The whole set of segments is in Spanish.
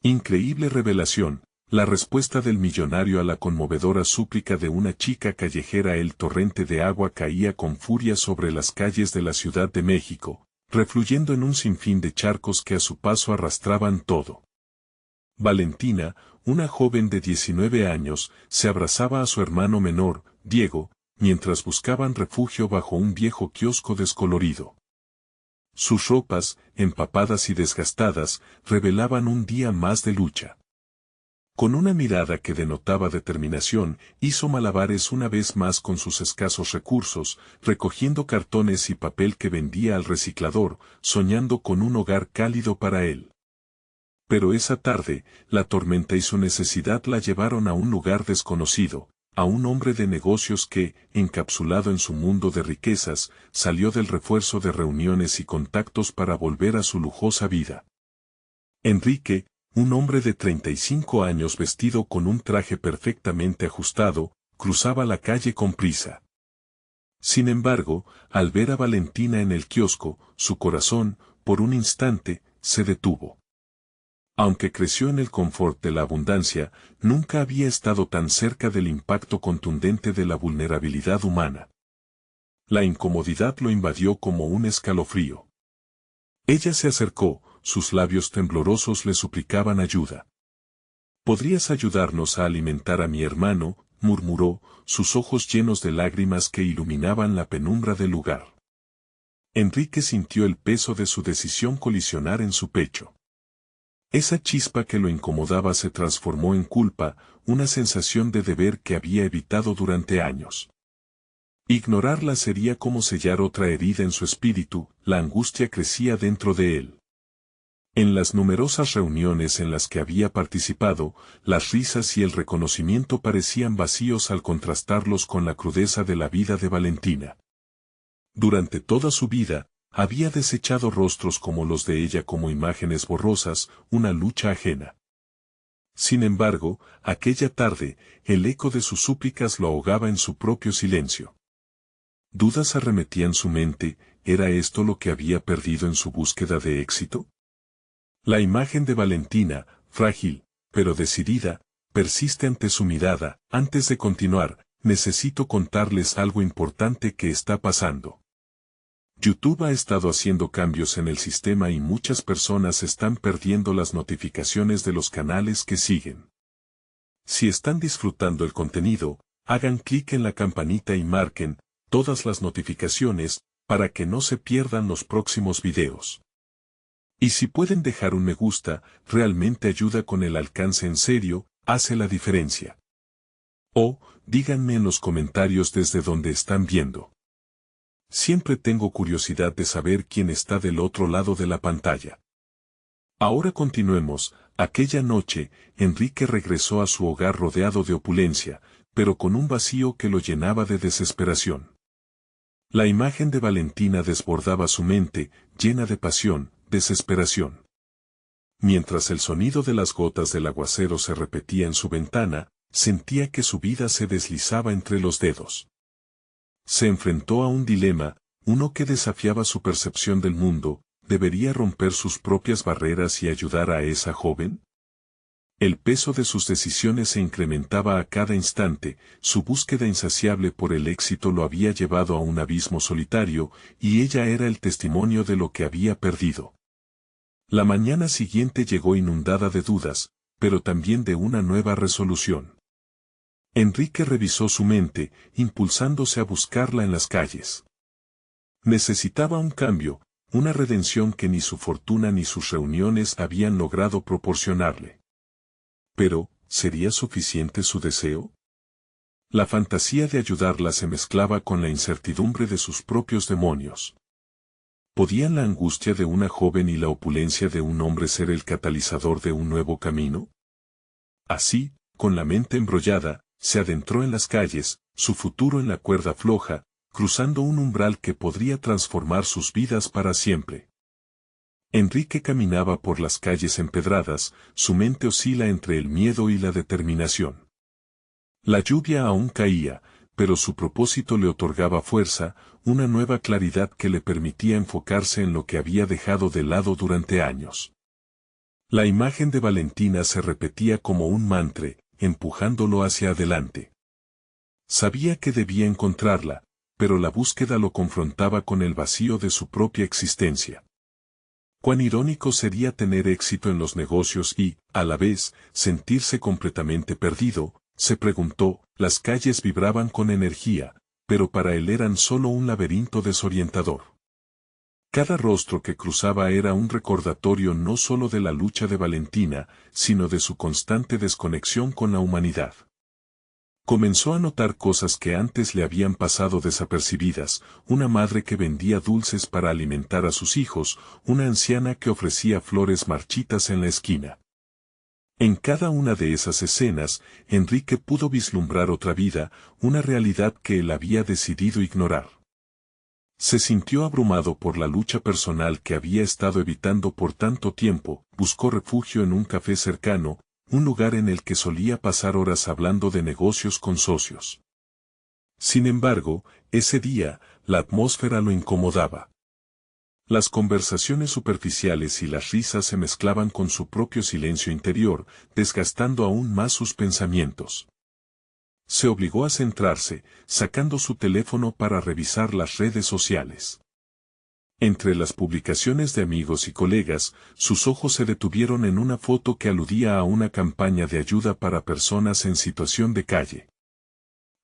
Increíble revelación, la respuesta del millonario a la conmovedora súplica de una chica callejera. El torrente de agua caía con furia sobre las calles de la Ciudad de México, refluyendo en un sinfín de charcos que a su paso arrastraban todo. Valentina, una joven de 19 años, se abrazaba a su hermano menor, Diego, mientras buscaban refugio bajo un viejo kiosco descolorido. Sus ropas, empapadas y desgastadas, revelaban un día más de lucha. Con una mirada que denotaba determinación, hizo malabares una vez más con sus escasos recursos, recogiendo cartones y papel que vendía al reciclador, soñando con un hogar cálido para él. Pero esa tarde, la tormenta y su necesidad la llevaron a un lugar desconocido, a un hombre de negocios que, encapsulado en su mundo de riquezas, salió del refuerzo de reuniones y contactos para volver a su lujosa vida. Enrique, un hombre de 35 años vestido con un traje perfectamente ajustado, cruzaba la calle con prisa. Sin embargo, al ver a Valentina en el kiosco, su corazón, por un instante, se detuvo. Aunque creció en el confort de la abundancia, nunca había estado tan cerca del impacto contundente de la vulnerabilidad humana. La incomodidad lo invadió como un escalofrío. Ella se acercó, sus labios temblorosos le suplicaban ayuda. «¿Podrías ayudarnos a alimentar a mi hermano?», murmuró, sus ojos llenos de lágrimas que iluminaban la penumbra del lugar. Enrique sintió el peso de su decisión colisionar en su pecho. Esa chispa que lo incomodaba se transformó en culpa, una sensación de deber que había evitado durante años. Ignorarla sería como sellar otra herida en su espíritu. La angustia crecía dentro de él. En las numerosas reuniones en las que había participado, las risas y el reconocimiento parecían vacíos al contrastarlos con la crudeza de la vida de Valentina. Durante toda su vida, había desechado rostros como los de ella como imágenes borrosas, una lucha ajena. Sin embargo, aquella tarde, el eco de sus súplicas lo ahogaba en su propio silencio. Dudas arremetían su mente. ¿Era esto lo que había perdido en su búsqueda de éxito? La imagen de Valentina, frágil, pero decidida, persiste ante su mirada. Antes de continuar, necesito contarles algo importante que está pasando. YouTube ha estado haciendo cambios en el sistema y muchas personas están perdiendo las notificaciones de los canales que siguen. Si están disfrutando el contenido, hagan clic en la campanita y marquen todas las notificaciones para que no se pierdan los próximos videos. Y si pueden dejar un me gusta, realmente ayuda con el alcance. En serio, hace la diferencia. O, díganme en los comentarios desde donde están viendo. Siempre tengo curiosidad de saber quién está del otro lado de la pantalla. Ahora continuemos. Aquella noche, Enrique regresó a su hogar rodeado de opulencia, pero con un vacío que lo llenaba de desesperación. La imagen de Valentina desbordaba su mente, llena de pasión, desesperación. Mientras el sonido de las gotas del aguacero se repetía en su ventana, sentía que su vida se deslizaba entre los dedos. Se enfrentó a un dilema, uno que desafiaba su percepción del mundo. ¿Debería romper sus propias barreras y ayudar a esa joven? El peso de sus decisiones se incrementaba a cada instante. Su búsqueda insaciable por el éxito lo había llevado a un abismo solitario, y ella era el testimonio de lo que había perdido. La mañana siguiente llegó inundada de dudas, pero también de una nueva resolución. Enrique revisó su mente, impulsándose a buscarla en las calles. Necesitaba un cambio, una redención que ni su fortuna ni sus reuniones habían logrado proporcionarle. Pero, ¿sería suficiente su deseo? La fantasía de ayudarla se mezclaba con la incertidumbre de sus propios demonios. ¿Podían la angustia de una joven y la opulencia de un hombre ser el catalizador de un nuevo camino? Así, con la mente embrollada, se adentró en las calles, su futuro en la cuerda floja, cruzando un umbral que podría transformar sus vidas para siempre. Enrique caminaba por las calles empedradas, su mente oscila entre el miedo y la determinación. La lluvia aún caía, pero su propósito le otorgaba fuerza, una nueva claridad que le permitía enfocarse en lo que había dejado de lado durante años. La imagen de Valentina se repetía como un mantra, empujándolo hacia adelante. Sabía que debía encontrarla, pero la búsqueda lo confrontaba con el vacío de su propia existencia. Cuán irónico sería tener éxito en los negocios y, a la vez, sentirse completamente perdido, se preguntó. Las calles vibraban con energía, pero para él eran solo un laberinto desorientador. Cada rostro que cruzaba era un recordatorio no solo de la lucha de Valentina, sino de su constante desconexión con la humanidad. Comenzó a notar cosas que antes le habían pasado desapercibidas: una madre que vendía dulces para alimentar a sus hijos, una anciana que ofrecía flores marchitas en la esquina. En cada una de esas escenas, Enrique pudo vislumbrar otra vida, una realidad que él había decidido ignorar. Se sintió abrumado por la lucha personal que había estado evitando por tanto tiempo. Buscó refugio en un café cercano, un lugar en el que solía pasar horas hablando de negocios con socios. Sin embargo, ese día, la atmósfera lo incomodaba. Las conversaciones superficiales y las risas se mezclaban con su propio silencio interior, desgastando aún más sus pensamientos. Se obligó a centrarse, sacando su teléfono para revisar las redes sociales. Entre las publicaciones de amigos y colegas, sus ojos se detuvieron en una foto que aludía a una campaña de ayuda para personas en situación de calle.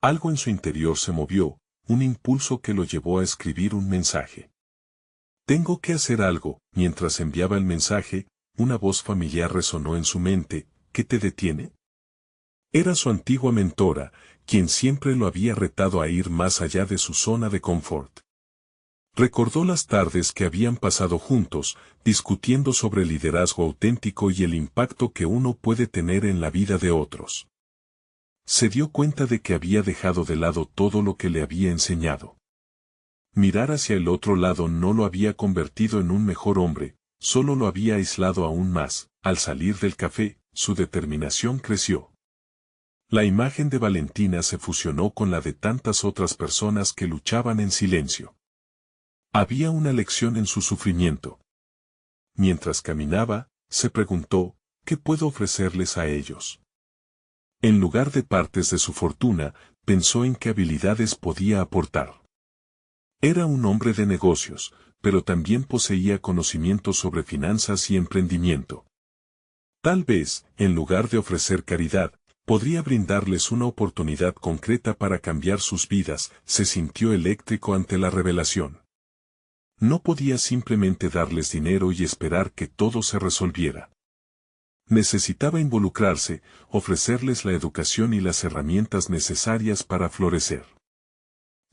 Algo en su interior se movió, un impulso que lo llevó a escribir un mensaje. «Tengo que hacer algo». Mientras enviaba el mensaje, una voz familiar resonó en su mente. «¿Qué te detiene?». Era su antigua mentora, quien siempre lo había retado a ir más allá de su zona de confort. Recordó las tardes que habían pasado juntos, discutiendo sobre liderazgo auténtico y el impacto que uno puede tener en la vida de otros. Se dio cuenta de que había dejado de lado todo lo que le había enseñado. Mirar hacia el otro lado no lo había convertido en un mejor hombre, solo lo había aislado aún más. Al salir del café, su determinación creció. La imagen de Valentina se fusionó con la de tantas otras personas que luchaban en silencio. Había una lección en su sufrimiento. Mientras caminaba, se preguntó: ¿qué puedo ofrecerles a ellos? En lugar de partes de su fortuna, pensó en qué habilidades podía aportar. Era un hombre de negocios, pero también poseía conocimientos sobre finanzas y emprendimiento. Tal vez, en lugar de ofrecer caridad, podría brindarles una oportunidad concreta para cambiar sus vidas. Se sintió eléctrico ante la revelación. No podía simplemente darles dinero y esperar que todo se resolviera. Necesitaba involucrarse, ofrecerles la educación y las herramientas necesarias para florecer.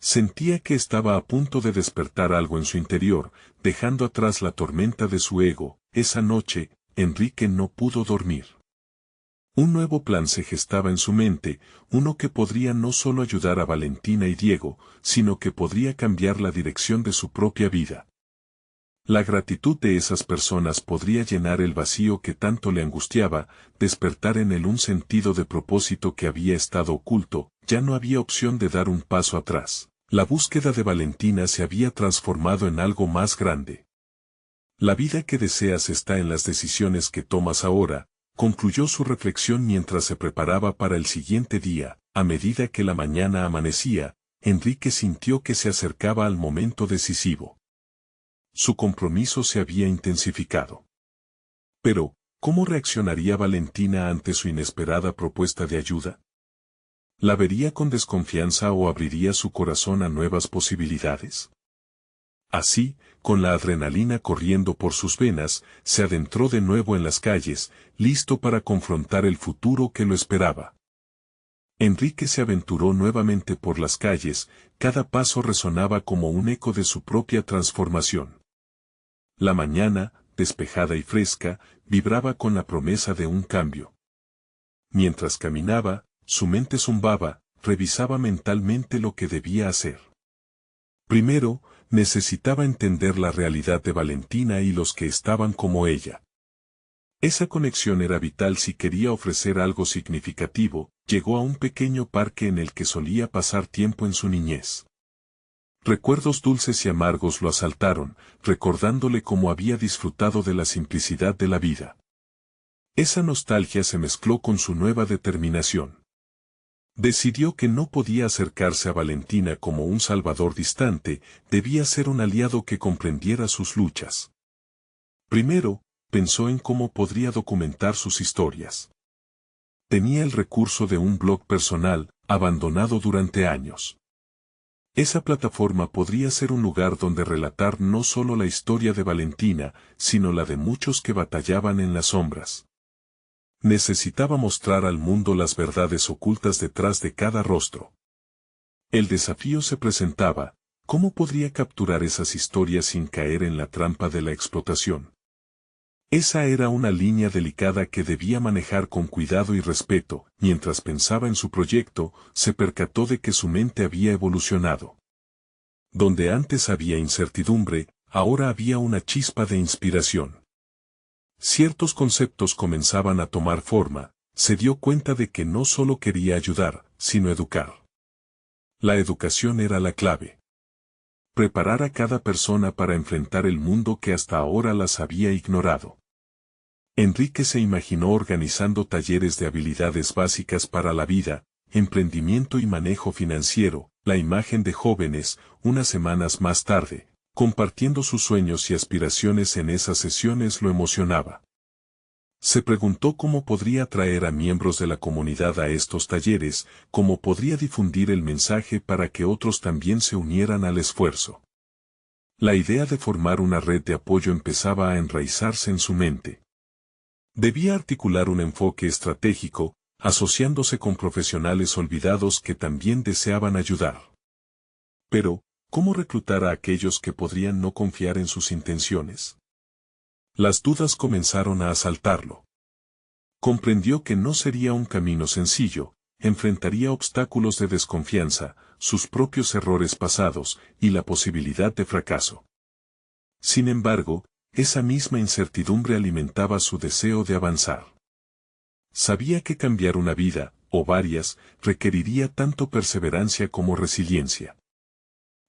Sentía que estaba a punto de despertar algo en su interior, dejando atrás la tormenta de su ego. Esa noche, Enrique no pudo dormir. Un nuevo plan se gestaba en su mente, uno que podría no solo ayudar a Valentina y Diego, sino que podría cambiar la dirección de su propia vida. La gratitud de esas personas podría llenar el vacío que tanto le angustiaba, despertar en él un sentido de propósito que había estado oculto. Ya no había opción de dar un paso atrás. La búsqueda de Valentina se había transformado en algo más grande. La vida que deseas está en las decisiones que tomas ahora, concluyó su reflexión mientras se preparaba para el siguiente día. A medida que la mañana amanecía, Enrique sintió que se acercaba al momento decisivo. Su compromiso se había intensificado. Pero, ¿cómo reaccionaría Valentina ante su inesperada propuesta de ayuda? ¿La vería con desconfianza o abriría su corazón a nuevas posibilidades? Así, con la adrenalina corriendo por sus venas, se adentró de nuevo en las calles, listo para confrontar el futuro que lo esperaba. Enrique se aventuró nuevamente por las calles, cada paso resonaba como un eco de su propia transformación. La mañana, despejada y fresca, vibraba con la promesa de un cambio. Mientras caminaba, su mente zumbaba, revisaba mentalmente lo que debía hacer. Primero, necesitaba entender la realidad de Valentina y los que estaban como ella. Esa conexión era vital si quería ofrecer algo significativo. Llegó a un pequeño parque en el que solía pasar tiempo en su niñez. Recuerdos dulces y amargos lo asaltaron, recordándole cómo había disfrutado de la simplicidad de la vida. Esa nostalgia se mezcló con su nueva determinación. Decidió que no podía acercarse a Valentina como un salvador distante, debía ser un aliado que comprendiera sus luchas. Primero, pensó en cómo podría documentar sus historias. Tenía el recurso de un blog personal, abandonado durante años. Esa plataforma podría ser un lugar donde relatar no solo la historia de Valentina, sino la de muchos que batallaban en las sombras. Necesitaba mostrar al mundo las verdades ocultas detrás de cada rostro. El desafío se presentaba: ¿cómo podría capturar esas historias sin caer en la trampa de la explotación? Esa era una línea delicada que debía manejar con cuidado y respeto. Mientras pensaba en su proyecto, se percató de que su mente había evolucionado. Donde antes había incertidumbre, ahora había una chispa de inspiración. Ciertos conceptos comenzaban a tomar forma. Se dio cuenta de que no solo quería ayudar, sino educar. La educación era la clave. Preparar a cada persona para enfrentar el mundo que hasta ahora las había ignorado. Enrique se imaginó organizando talleres de habilidades básicas para la vida, emprendimiento y manejo financiero. La imagen de jóvenes, unas semanas más tarde, compartiendo sus sueños y aspiraciones en esas sesiones lo emocionaba. Se preguntó cómo podría atraer a miembros de la comunidad a estos talleres, cómo podría difundir el mensaje para que otros también se unieran al esfuerzo. La idea de formar una red de apoyo empezaba a enraizarse en su mente. Debía articular un enfoque estratégico, asociándose con profesionales olvidados que también deseaban ayudar. Pero, ¿cómo reclutar a aquellos que podrían no confiar en sus intenciones? Las dudas comenzaron a asaltarlo. Comprendió que no sería un camino sencillo, enfrentaría obstáculos de desconfianza, sus propios errores pasados y la posibilidad de fracaso. Sin embargo, esa misma incertidumbre alimentaba su deseo de avanzar. Sabía que cambiar una vida, o varias, requeriría tanto perseverancia como resiliencia.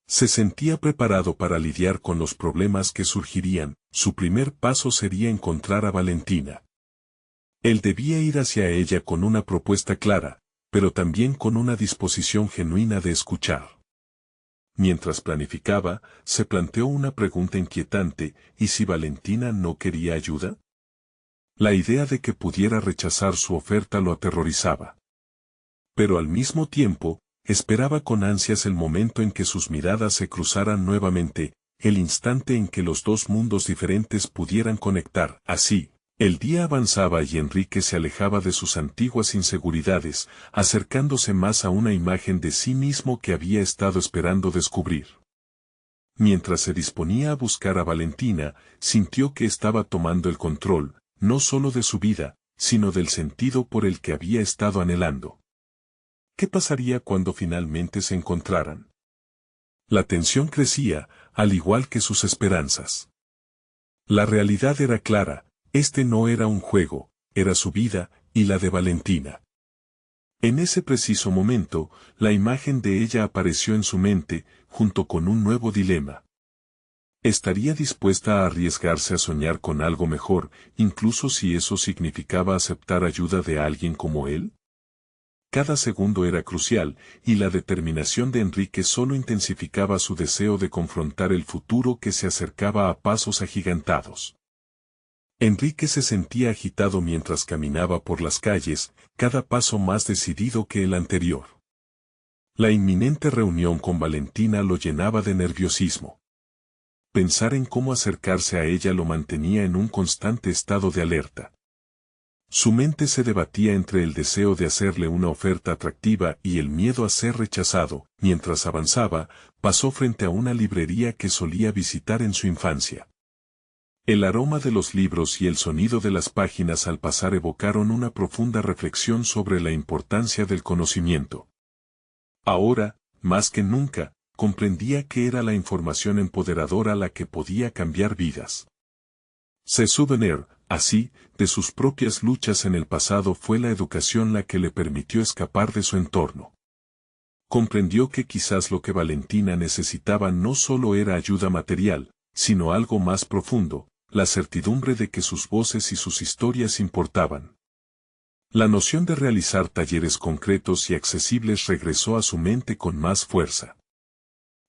Se sentía preparado para lidiar con los problemas que surgirían. Su primer paso sería encontrar a Valentina. Él debía ir hacia ella con una propuesta clara, pero también con una disposición genuina de escuchar. Mientras planificaba, se planteó una pregunta inquietante: ¿y si Valentina no quería ayuda? La idea de que pudiera rechazar su oferta lo aterrorizaba. Pero al mismo tiempo, esperaba con ansias el momento en que sus miradas se cruzaran nuevamente, el instante en que los dos mundos diferentes pudieran conectar. Así, el día avanzaba y Enrique se alejaba de sus antiguas inseguridades, acercándose más a una imagen de sí mismo que había estado esperando descubrir. Mientras se disponía a buscar a Valentina, sintió que estaba tomando el control, no solo de su vida, sino del sentido por el que había estado anhelando. ¿Qué pasaría cuando finalmente se encontraran? La tensión crecía, al igual que sus esperanzas. La realidad era clara: este no era un juego, era su vida, y la de Valentina. En ese preciso momento, la imagen de ella apareció en su mente, junto con un nuevo dilema. ¿Estaría dispuesta a arriesgarse a soñar con algo mejor, incluso si eso significaba aceptar ayuda de alguien como él? Cada segundo era crucial, y la determinación de Enrique solo intensificaba su deseo de confrontar el futuro que se acercaba a pasos agigantados. Enrique se sentía agitado mientras caminaba por las calles, cada paso más decidido que el anterior. La inminente reunión con Valentina lo llenaba de nerviosismo. Pensar en cómo acercarse a ella lo mantenía en un constante estado de alerta. Su mente se debatía entre el deseo de hacerle una oferta atractiva y el miedo a ser rechazado. Mientras avanzaba, pasó frente a una librería que solía visitar en su infancia. El aroma de los libros y el sonido de las páginas al pasar evocaron una profunda reflexión sobre la importancia del conocimiento. Ahora, más que nunca, comprendía que era la información empoderadora la que podía cambiar vidas. Se souvenir, así, de sus propias luchas en el pasado, fue la educación la que le permitió escapar de su entorno. Comprendió que quizás lo que Valentina necesitaba no solo era ayuda material, sino algo más profundo: la certidumbre de que sus voces y sus historias importaban. La noción de realizar talleres concretos y accesibles regresó a su mente con más fuerza.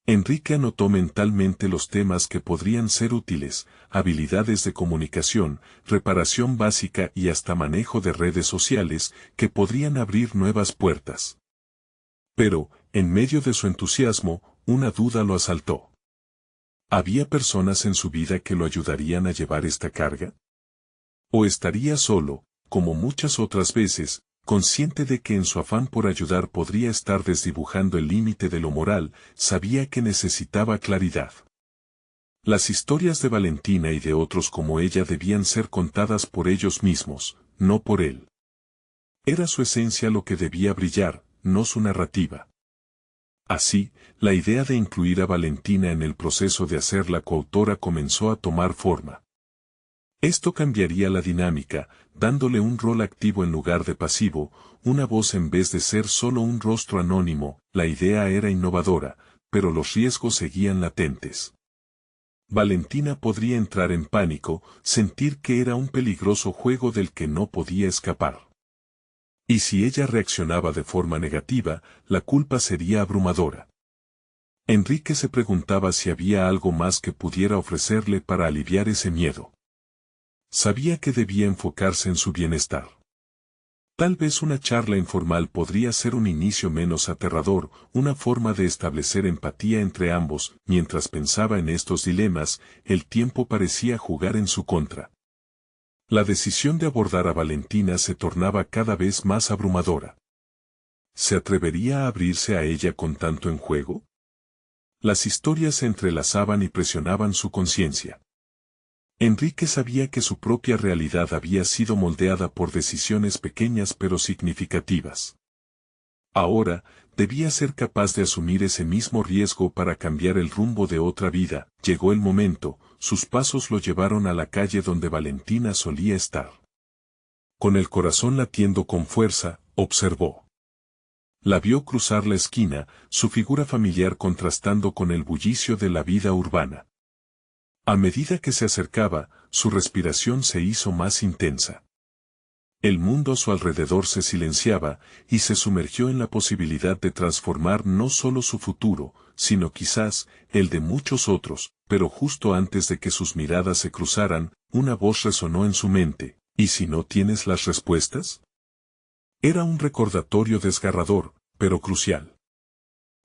Enrique anotó mentalmente los temas que podrían ser útiles: habilidades de comunicación, reparación básica y hasta manejo de redes sociales, que podrían abrir nuevas puertas. Pero, en medio de su entusiasmo, una duda lo asaltó. ¿Había personas en su vida que lo ayudarían a llevar esta carga? ¿O estaría solo, como muchas otras veces, consciente de que en su afán por ayudar podría estar desdibujando el límite de lo moral? Sabía que necesitaba claridad. Las historias de Valentina y de otros como ella debían ser contadas por ellos mismos, no por él. Era su esencia lo que debía brillar, no su narrativa. Así, la idea de incluir a Valentina en el proceso de hacerla coautora comenzó a tomar forma. Esto cambiaría la dinámica, dándole un rol activo en lugar de pasivo, una voz en vez de ser solo un rostro anónimo. La idea era innovadora, pero los riesgos seguían latentes. Valentina podría entrar en pánico, sentir que era un peligroso juego del que no podía escapar. Y si ella reaccionaba de forma negativa, la culpa sería abrumadora. Enrique se preguntaba si había algo más que pudiera ofrecerle para aliviar ese miedo. Sabía que debía enfocarse en su bienestar. Tal vez una charla informal podría ser un inicio menos aterrador, una forma de establecer empatía entre ambos. Mientras pensaba en estos dilemas, el tiempo parecía jugar en su contra. La decisión de abordar a Valentina se tornaba cada vez más abrumadora. ¿Se atrevería a abrirse a ella con tanto en juego? Las historias se entrelazaban y presionaban su conciencia. Enrique sabía que su propia realidad había sido moldeada por decisiones pequeñas pero significativas. Ahora, debía ser capaz de asumir ese mismo riesgo para cambiar el rumbo de otra vida. Llegó el momento, sus pasos lo llevaron a la calle donde Valentina solía estar. Con el corazón latiendo con fuerza, observó. La vio cruzar la esquina, su figura familiar contrastando con el bullicio de la vida urbana. A medida que se acercaba, su respiración se hizo más intensa. El mundo a su alrededor se silenciaba, y se sumergió en la posibilidad de transformar no solo su futuro, sino quizás, el de muchos otros. Pero justo antes de que sus miradas se cruzaran, una voz resonó en su mente: ¿y si no tienes las respuestas? Era un recordatorio desgarrador, pero crucial.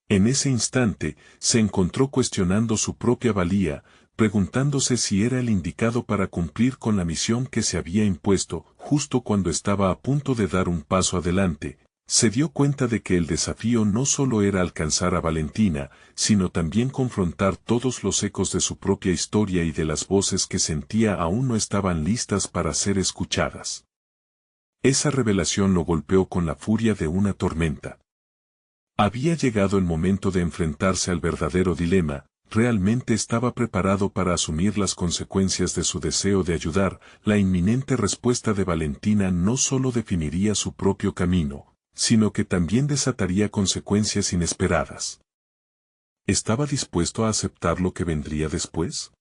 En ese instante, se encontró cuestionando su propia valía, preguntándose si era el indicado para cumplir con la misión que se había impuesto. Justo cuando estaba a punto de dar un paso adelante, se dio cuenta de que el desafío no solo era alcanzar a Valentina, sino también confrontar todos los ecos de su propia historia y de las voces que sentía aún no estaban listas para ser escuchadas. Esa revelación lo golpeó con la furia de una tormenta. Había llegado el momento de enfrentarse al verdadero dilema. ¿Realmente estaba preparado para asumir las consecuencias de su deseo de ayudar? La inminente respuesta de Valentina no solo definiría su propio camino, sino que también desataría consecuencias inesperadas. ¿Estaba dispuesto a aceptar lo que vendría después?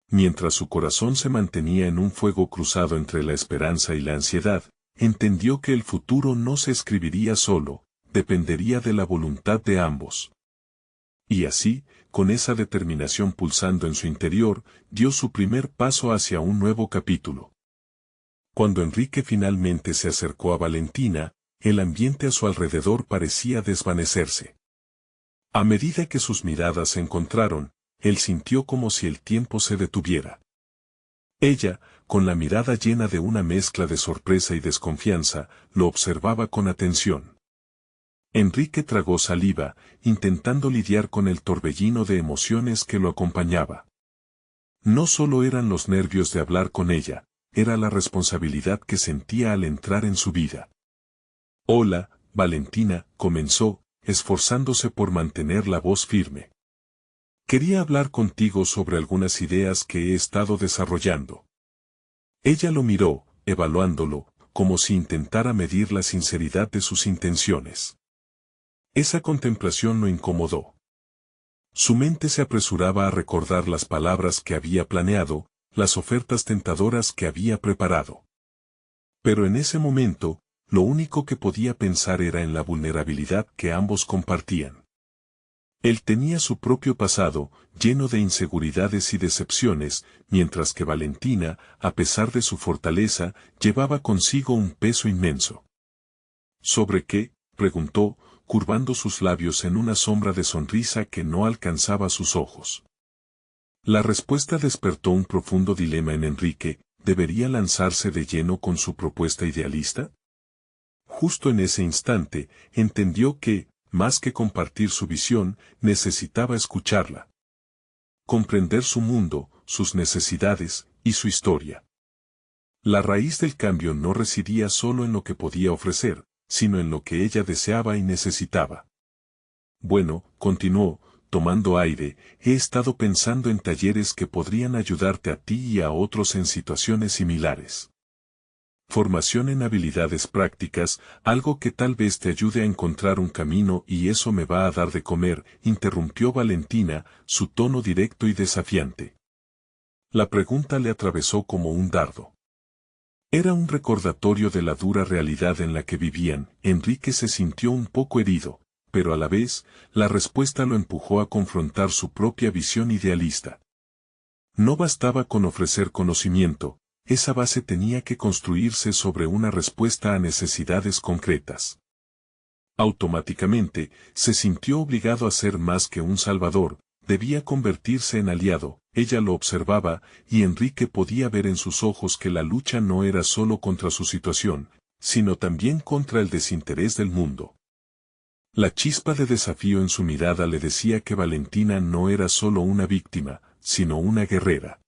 Mientras su corazón se mantenía en un fuego cruzado entre la esperanza y la ansiedad, entendió que el futuro no se escribiría solo, dependería de la voluntad de ambos. Y así, con esa determinación pulsando en su interior, dio su primer paso hacia un nuevo capítulo. Cuando Enrique finalmente se acercó a Valentina, el ambiente a su alrededor parecía desvanecerse. A medida que sus miradas se encontraron, él sintió como si el tiempo se detuviera. Ella, con la mirada llena de una mezcla de sorpresa y desconfianza, lo observaba con atención. Enrique tragó saliva, intentando lidiar con el torbellino de emociones que lo acompañaba. No solo eran los nervios de hablar con ella, era la responsabilidad que sentía al entrar en su vida. «Hola, Valentina», comenzó, esforzándose por mantener la voz firme. «Quería hablar contigo sobre algunas ideas que he estado desarrollando». Ella lo miró, evaluándolo, como si intentara medir la sinceridad de sus intenciones. Esa contemplación lo incomodó. Su mente se apresuraba a recordar las palabras que había planeado, las ofertas tentadoras que había preparado. Pero en ese momento, lo único que podía pensar era en la vulnerabilidad que ambos compartían. Él tenía su propio pasado, lleno de inseguridades y decepciones, mientras que Valentina, a pesar de su fortaleza, llevaba consigo un peso inmenso. ¿Sobre qué?, preguntó, curvando sus labios en una sombra de sonrisa que no alcanzaba sus ojos. La respuesta despertó un profundo dilema en Enrique: ¿debería lanzarse de lleno con su propuesta idealista? Justo en ese instante, entendió que, más que compartir su visión, necesitaba escucharla. Comprender su mundo, sus necesidades, y su historia. La raíz del cambio no residía solo en lo que podía ofrecer, sino en lo que ella deseaba y necesitaba. Bueno, continuó, tomando aire, he estado pensando en talleres que podrían ayudarte a ti y a otros en situaciones similares. Formación en habilidades prácticas, algo que tal vez te ayude a encontrar un camino y eso me va a dar de comer, interrumpió Valentina, su tono directo y desafiante. La pregunta le atravesó como un dardo. Era un recordatorio de la dura realidad en la que vivían. Enrique se sintió un poco herido, pero a la vez, la respuesta lo empujó a confrontar su propia visión idealista. No bastaba con ofrecer conocimiento, esa base tenía que construirse sobre una respuesta a necesidades concretas. Automáticamente, se sintió obligado a ser más que un salvador, debía convertirse en aliado. Ella lo observaba, y Enrique podía ver en sus ojos que la lucha no era solo contra su situación, sino también contra el desinterés del mundo. La chispa de desafío en su mirada le decía que Valentina no era solo una víctima, sino una guerrera.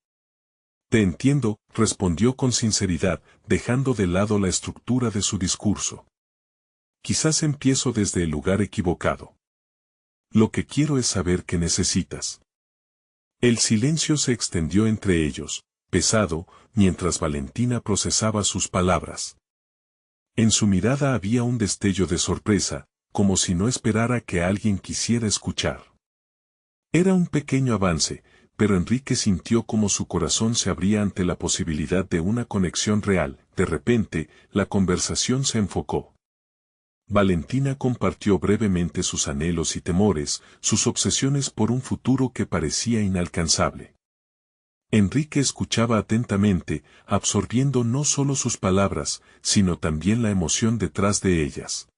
Te entiendo, respondió con sinceridad, dejando de lado la estructura de su discurso. Quizás empiezo desde el lugar equivocado. Lo que quiero es saber qué necesitas. El silencio se extendió entre ellos, pesado, mientras Valentina procesaba sus palabras. En su mirada había un destello de sorpresa, como si no esperara que alguien quisiera escuchar. Era un pequeño avance, pero Enrique sintió como su corazón se abría ante la posibilidad de una conexión real. De repente, la conversación se enfocó. Valentina compartió brevemente sus anhelos y temores, sus obsesiones por un futuro que parecía inalcanzable. Enrique escuchaba atentamente, absorbiendo no solo sus palabras, sino también la emoción detrás de ellas.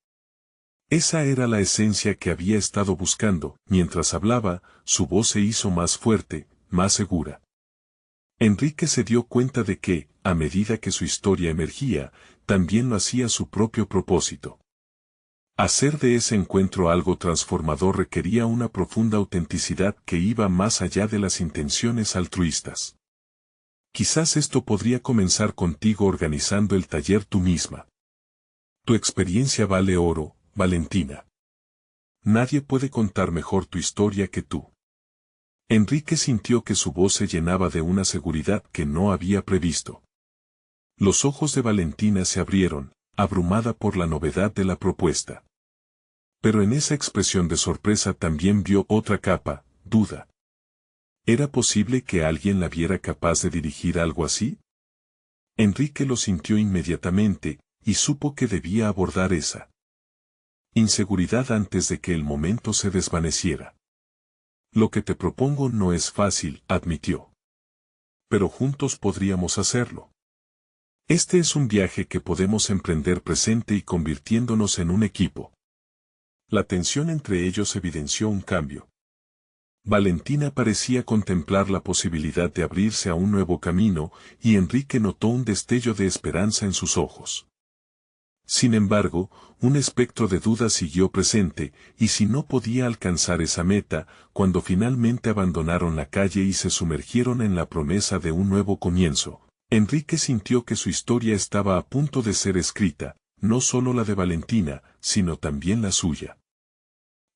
Esa era la esencia que había estado buscando. Mientras hablaba, su voz se hizo más fuerte, más segura. Enrique se dio cuenta de que, a medida que su historia emergía, también lo hacía su propio propósito. Hacer de ese encuentro algo transformador requería una profunda autenticidad que iba más allá de las intenciones altruistas. Quizás esto podría comenzar contigo organizando el taller tú misma. Tu experiencia vale oro, Valentina. Nadie puede contar mejor tu historia que tú. Enrique sintió que su voz se llenaba de una seguridad que no había previsto. Los ojos de Valentina se abrieron, abrumada por la novedad de la propuesta. Pero en esa expresión de sorpresa también vio otra capa: duda. ¿Era posible que alguien la viera capaz de dirigir algo así? Enrique lo sintió inmediatamente, y supo que debía abordar esa inseguridad antes de que el momento se desvaneciera. Lo que te propongo no es fácil, admitió. Pero juntos podríamos hacerlo. Este es un viaje que podemos emprender presente y convirtiéndonos en un equipo. La tensión entre ellos evidenció un cambio. Valentina parecía contemplar la posibilidad de abrirse a un nuevo camino, y Enrique notó un destello de esperanza en sus ojos. Sin embargo, un espectro de duda siguió presente, y si no podía alcanzar esa meta, cuando finalmente abandonaron la calle y se sumergieron en la promesa de un nuevo comienzo, Enrique sintió que su historia estaba a punto de ser escrita, no solo la de Valentina, sino también la suya.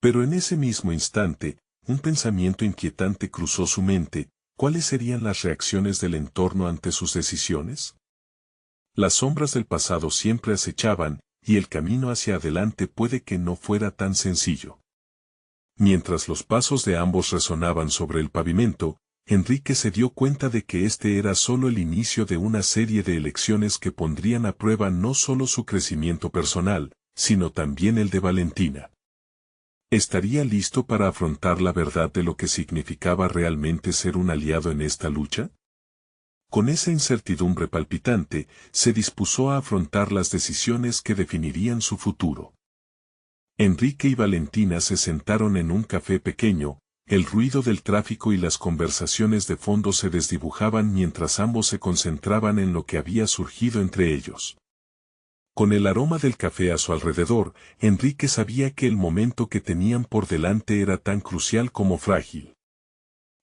Pero en ese mismo instante, un pensamiento inquietante cruzó su mente: ¿cuáles serían las reacciones del entorno ante sus decisiones? Las sombras del pasado siempre acechaban, y el camino hacia adelante puede que no fuera tan sencillo. Mientras los pasos de ambos resonaban sobre el pavimento, Enrique se dio cuenta de que este era solo el inicio de una serie de elecciones que pondrían a prueba no solo su crecimiento personal, sino también el de Valentina. ¿Estaría listo para afrontar la verdad de lo que significaba realmente ser un aliado en esta lucha? Con esa incertidumbre palpitante, se dispuso a afrontar las decisiones que definirían su futuro. Enrique y Valentina se sentaron en un café pequeño, el ruido del tráfico y las conversaciones de fondo se desdibujaban mientras ambos se concentraban en lo que había surgido entre ellos. Con el aroma del café a su alrededor, Enrique sabía que el momento que tenían por delante era tan crucial como frágil.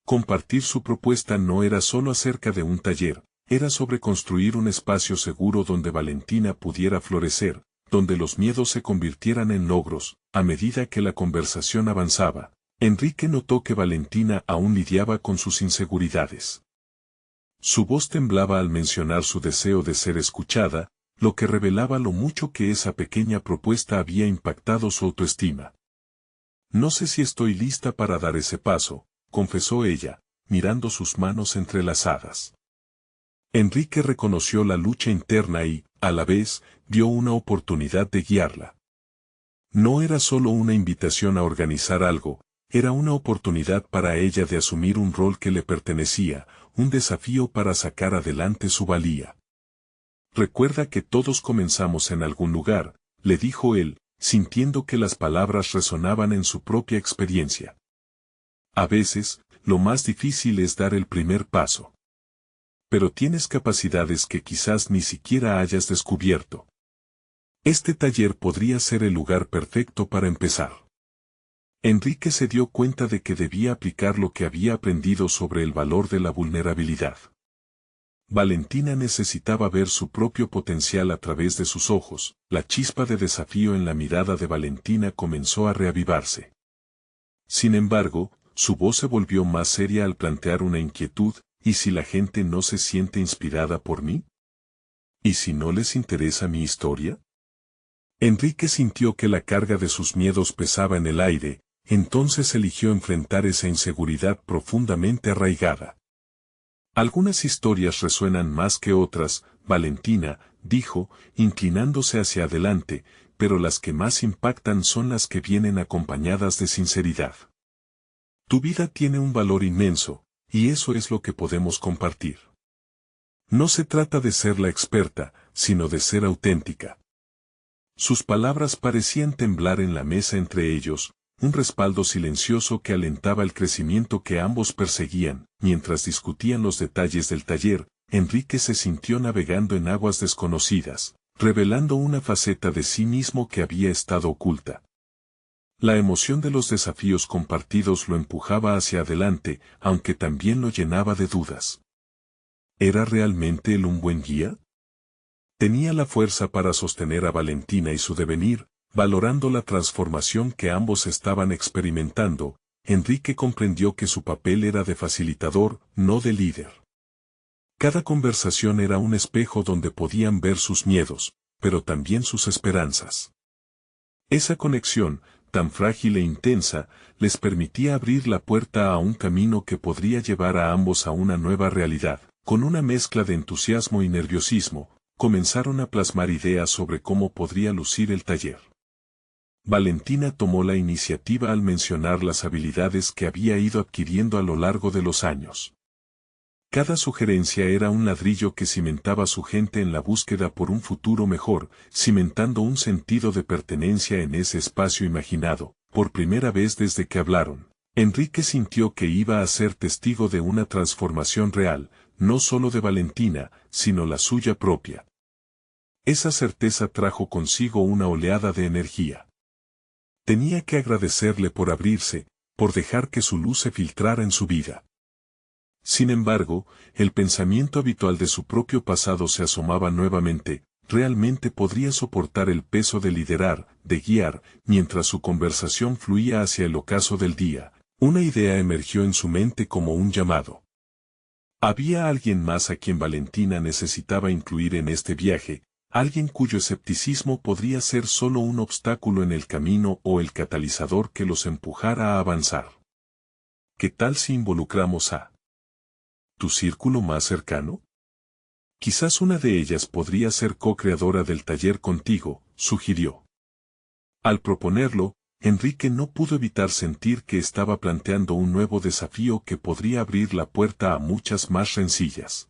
Compartir su propuesta no era solo acerca de un taller, era sobre construir un espacio seguro donde Valentina pudiera florecer, donde los miedos se convirtieran en logros. A medida que la conversación avanzaba, Enrique notó que Valentina aún lidiaba con sus inseguridades. Su voz temblaba al mencionar su deseo de ser escuchada, lo que revelaba lo mucho que esa pequeña propuesta había impactado su autoestima. No sé si estoy lista para dar ese paso, confesó ella, mirando sus manos entrelazadas. Enrique reconoció la lucha interna y, a la vez, vio una oportunidad de guiarla. No era solo una invitación a organizar algo, era una oportunidad para ella de asumir un rol que le pertenecía, un desafío para sacar adelante su valía. Recuerda que todos comenzamos en algún lugar, le dijo él, sintiendo que las palabras resonaban en su propia experiencia. A veces, lo más difícil es dar el primer paso. Pero tienes capacidades que quizás ni siquiera hayas descubierto. Este taller podría ser el lugar perfecto para empezar. Enrique se dio cuenta de que debía aplicar lo que había aprendido sobre el valor de la vulnerabilidad. Valentina necesitaba ver su propio potencial a través de sus ojos. La chispa de desafío en la mirada de Valentina comenzó a reavivarse. Sin embargo, su voz se volvió más seria al plantear una inquietud: ¿y si la gente no se siente inspirada por mí? ¿Y si no les interesa mi historia? Enrique sintió que la carga de sus miedos pesaba en el aire, entonces eligió enfrentar esa inseguridad profundamente arraigada. Algunas historias resuenan más que otras, Valentina, dijo, inclinándose hacia adelante, pero las que más impactan son las que vienen acompañadas de sinceridad. Tu vida tiene un valor inmenso, y eso es lo que podemos compartir. No se trata de ser la experta, sino de ser auténtica. Sus palabras parecían temblar en la mesa entre ellos, un respaldo silencioso que alentaba el crecimiento que ambos perseguían. Mientras discutían los detalles del taller, Enrique se sintió navegando en aguas desconocidas, revelando una faceta de sí mismo que había estado oculta. La emoción de los desafíos compartidos lo empujaba hacia adelante, aunque también lo llenaba de dudas. ¿Era realmente él un buen guía? Tenía la fuerza para sostener a Valentina y su devenir, valorando la transformación que ambos estaban experimentando. Enrique comprendió que su papel era de facilitador, no de líder. Cada conversación era un espejo donde podían ver sus miedos, pero también sus esperanzas. Esa conexión, tan frágil e intensa, les permitía abrir la puerta a un camino que podría llevar a ambos a una nueva realidad. Con una mezcla de entusiasmo y nerviosismo, comenzaron a plasmar ideas sobre cómo podría lucir el taller. Valentina tomó la iniciativa al mencionar las habilidades que había ido adquiriendo a lo largo de los años. Cada sugerencia era un ladrillo que cimentaba su gente en la búsqueda por un futuro mejor, cimentando un sentido de pertenencia en ese espacio imaginado. Por primera vez desde que hablaron, Enrique sintió que iba a ser testigo de una transformación real, no solo de Valentina, sino la suya propia. Esa certeza trajo consigo una oleada de energía. Tenía que agradecerle por abrirse, por dejar que su luz se filtrara en su vida. Sin embargo, el pensamiento habitual de su propio pasado se asomaba nuevamente. ¿Realmente podría soportar el peso de liderar, de guiar? Mientras su conversación fluía hacia el ocaso del día, una idea emergió en su mente como un llamado. Había alguien más a quien Valentina necesitaba incluir en este viaje, alguien cuyo escepticismo podría ser solo un obstáculo en el camino o el catalizador que los empujara a avanzar. ¿Qué tal si involucramos a ¿Tu círculo más cercano? Quizás una de ellas podría ser co-creadora del taller contigo, sugirió. Al proponerlo, Enrique no pudo evitar sentir que estaba planteando un nuevo desafío que podría abrir la puerta a muchas más rencillas.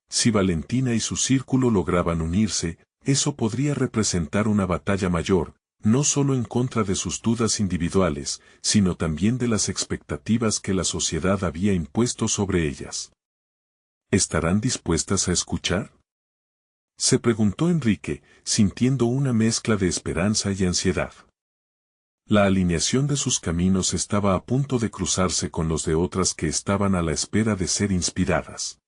Si Valentina y su círculo lograban unirse, eso podría representar una batalla mayor, no solo en contra de sus dudas individuales, sino también de las expectativas que la sociedad había impuesto sobre ellas. ¿Estarán dispuestas a escuchar? Se preguntó Enrique, sintiendo una mezcla de esperanza y ansiedad. La alineación de sus caminos estaba a punto de cruzarse con los de otras que estaban a la espera de ser inspiradas.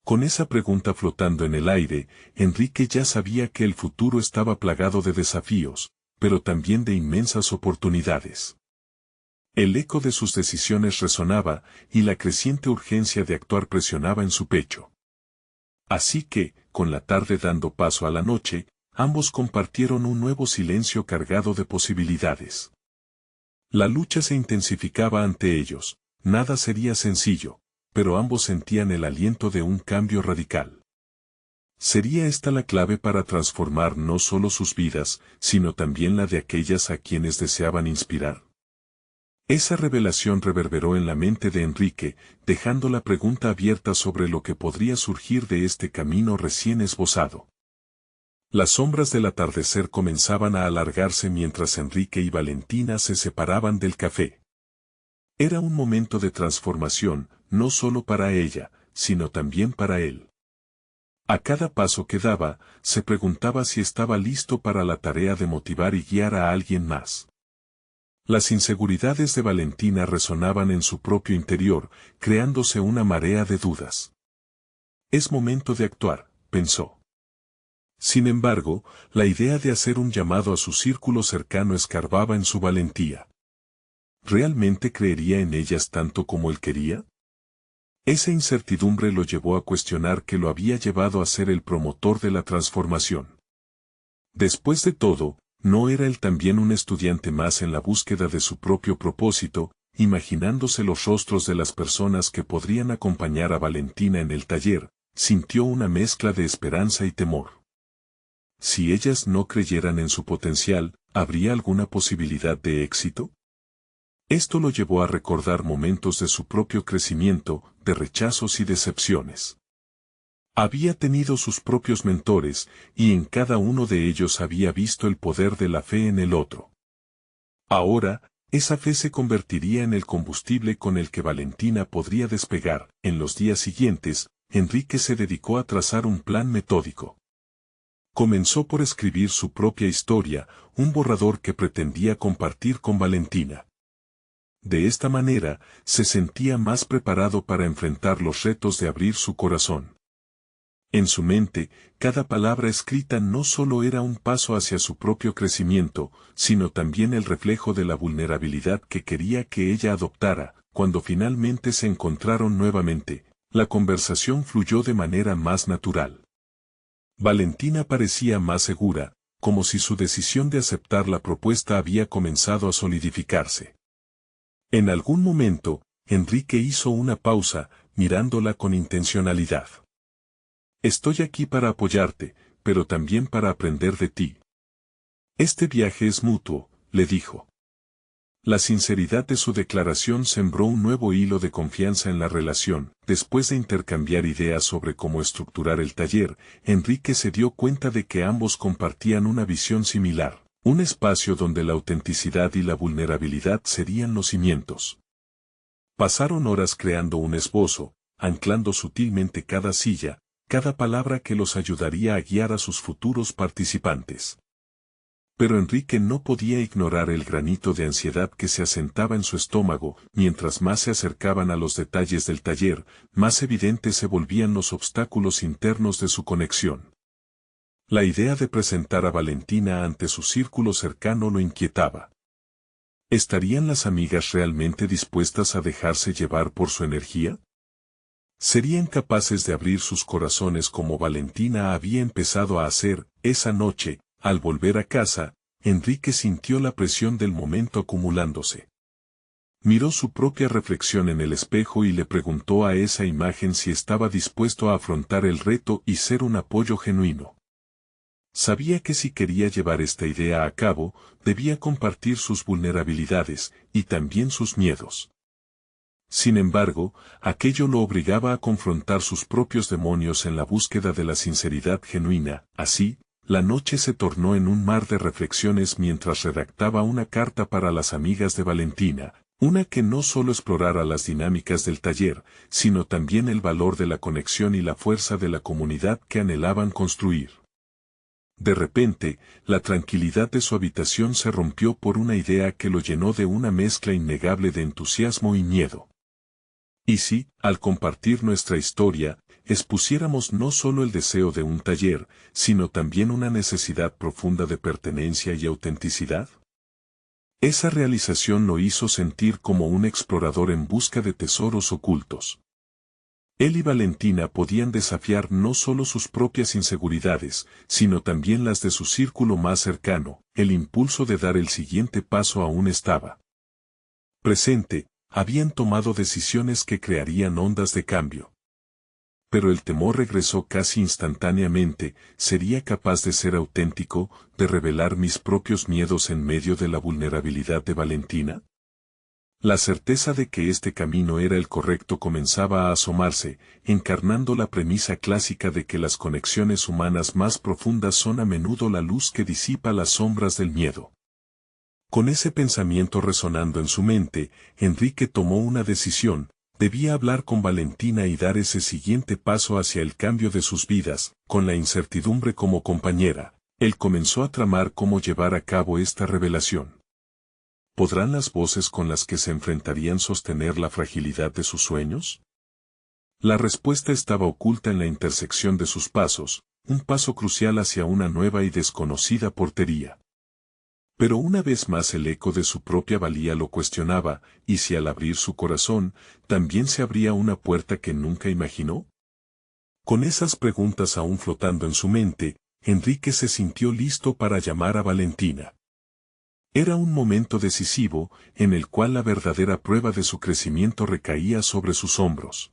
Con esa pregunta flotando en el aire, Enrique ya sabía que el futuro estaba plagado de desafíos, pero también de inmensas oportunidades. El eco de sus decisiones resonaba, y la creciente urgencia de actuar presionaba en su pecho. Así que, con la tarde dando paso a la noche, ambos compartieron un nuevo silencio cargado de posibilidades. La lucha se intensificaba ante ellos, nada sería sencillo, pero ambos sentían el aliento de un cambio radical. ¿Sería esta la clave para transformar no solo sus vidas, sino también la de aquellas a quienes deseaban inspirar? Esa revelación reverberó en la mente de Enrique, dejando la pregunta abierta sobre lo que podría surgir de este camino recién esbozado. Las sombras del atardecer comenzaban a alargarse mientras Enrique y Valentina se separaban del café. Era un momento de transformación, no solo para ella, sino también para él. A cada paso que daba, se preguntaba si estaba listo para la tarea de motivar y guiar a alguien más. Las inseguridades de Valentina resonaban en su propio interior, creándose una marea de dudas. Es momento de actuar, pensó. Sin embargo, la idea de hacer un llamado a su círculo cercano escarbaba en su valentía. ¿Realmente creería en ellas tanto como él quería? Esa incertidumbre lo llevó a cuestionar que lo había llevado a ser el promotor de la transformación. Después de todo, ¿no era él también un estudiante más en la búsqueda de su propio propósito, imaginándose los rostros de las personas que podrían acompañar a Valentina en el taller? Sintió una mezcla de esperanza y temor. Si ellas no creyeran en su potencial, ¿habría alguna posibilidad de éxito? Esto lo llevó a recordar momentos de su propio crecimiento, de rechazos y decepciones. Había tenido sus propios mentores, y en cada uno de ellos había visto el poder de la fe en el otro. Ahora, esa fe se convertiría en el combustible con el que Valentina podría despegar. En los días siguientes, Enrique se dedicó a trazar un plan metódico. Comenzó por escribir su propia historia, un borrador que pretendía compartir con Valentina. De esta manera, se sentía más preparado para enfrentar los retos de abrir su corazón. En su mente, cada palabra escrita no solo era un paso hacia su propio crecimiento, sino también el reflejo de la vulnerabilidad que quería que ella adoptara. Cuando finalmente se encontraron nuevamente, la conversación fluyó de manera más natural. Valentina parecía más segura, como si su decisión de aceptar la propuesta había comenzado a solidificarse. En algún momento, Enrique hizo una pausa, mirándola con intencionalidad. Estoy aquí para apoyarte, pero también para aprender de ti. Este viaje es mutuo, le dijo. La sinceridad de su declaración sembró un nuevo hilo de confianza en la relación. Después de intercambiar ideas sobre cómo estructurar el taller, Enrique se dio cuenta de que ambos compartían una visión similar, un espacio donde la autenticidad y la vulnerabilidad serían los cimientos. Pasaron horas creando un esbozo, anclando sutilmente cada silla, cada palabra que los ayudaría a guiar a sus futuros participantes. Pero Enrique no podía ignorar el granito de ansiedad que se asentaba en su estómago. Mientras más se acercaban a los detalles del taller, más evidentes se volvían los obstáculos internos de su conexión. La idea de presentar a Valentina ante su círculo cercano lo inquietaba. ¿Estarían las amigas realmente dispuestas a dejarse llevar por su energía? ¿Serían capaces de abrir sus corazones como Valentina había empezado a hacer? Esa noche, al volver a casa, Enrique sintió la presión del momento acumulándose. Miró su propia reflexión en el espejo y le preguntó a esa imagen si estaba dispuesto a afrontar el reto y ser un apoyo genuino. Sabía que si quería llevar esta idea a cabo, debía compartir sus vulnerabilidades y también sus miedos. Sin embargo, aquello lo obligaba a confrontar sus propios demonios en la búsqueda de la sinceridad genuina. Así, la noche se tornó en un mar de reflexiones mientras redactaba una carta para las amigas de Valentina, una que no solo explorara las dinámicas del taller, sino también el valor de la conexión y la fuerza de la comunidad que anhelaban construir. De repente, la tranquilidad de su habitación se rompió por una idea que lo llenó de una mezcla innegable de entusiasmo y miedo. ¿Y si, al compartir nuestra historia, expusiéramos no solo el deseo de un taller, sino también una necesidad profunda de pertenencia y autenticidad? Esa realización lo hizo sentir como un explorador en busca de tesoros ocultos. Él y Valentina podían desafiar no solo sus propias inseguridades, sino también las de su círculo más cercano. El impulso de dar el siguiente paso aún estaba presente. Habían tomado decisiones que crearían ondas de cambio. Pero el temor regresó casi instantáneamente. ¿Sería capaz de ser auténtico, de revelar mis propios miedos en medio de la vulnerabilidad de Valentina? La certeza de que este camino era el correcto comenzaba a asomarse, encarnando la premisa clásica de que las conexiones humanas más profundas son a menudo la luz que disipa las sombras del miedo. Con ese pensamiento resonando en su mente, Enrique tomó una decisión. Debía hablar con Valentina y dar ese siguiente paso hacia el cambio de sus vidas. Con la incertidumbre como compañera, él comenzó a tramar cómo llevar a cabo esta revelación. ¿Podrán las voces con las que se enfrentarían sostener la fragilidad de sus sueños? La respuesta estaba oculta en la intersección de sus pasos, un paso crucial hacia una nueva y desconocida portería. Pero una vez más el eco de su propia valía lo cuestionaba, ¿y si al abrir su corazón, también se abría una puerta que nunca imaginó? Con esas preguntas aún flotando en su mente, Enrique se sintió listo para llamar a Valentina. Era un momento decisivo, en el cual la verdadera prueba de su crecimiento recaía sobre sus hombros.